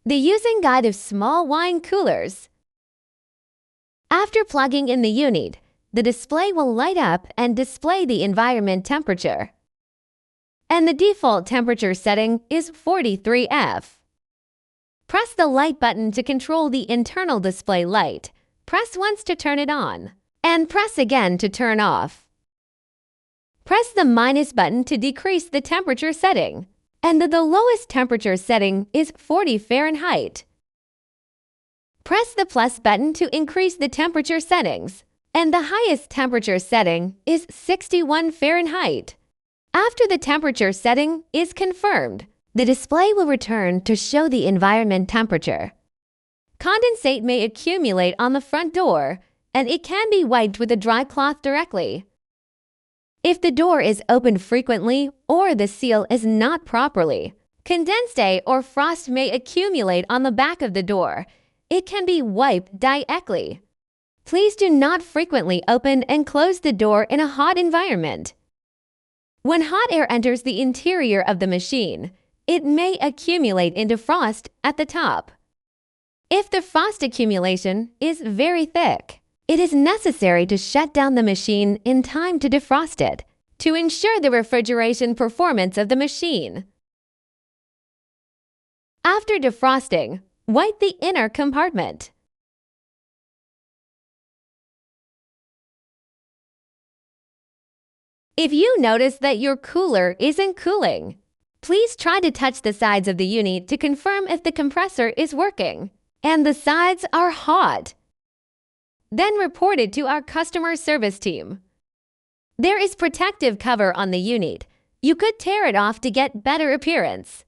The using guide of small wine coolers. After plugging in the unit, the display will light up and display the environment temperature. And the default temperature setting is 43 F. Press the light button to control the internal display light. Press once to turn it on, and press again to turn off. Press the minus button to decrease the temperature setting, and the lowest temperature setting is 40 Fahrenheit. Press the plus button to increase the temperature settings, and the highest temperature setting is 61 Fahrenheit. After the temperature setting is confirmed, the display will return to show the environment temperature. Condensate may accumulate on the front door, and it can be wiped with a dry cloth directly. If the door is opened frequently or the seal is not properly, condensate or frost may accumulate on the back of the door. It can be wiped directly. Please do not frequently open and close the door in a hot environment. When hot air enters the interior of the machine, it may accumulate into frost at the top. If the frost accumulation is very thick, it is necessary to shut down the machine in time to defrost it, to ensure the refrigeration performance of the machine. After defrosting, wipe the inner compartment. If you notice that your cooler isn't cooling, please try to touch the sides of the unit to confirm if the compressor is working and the sides are hot. Then report it to our customer service team. There is protective cover on the unit. You could tear it off to get better appearance.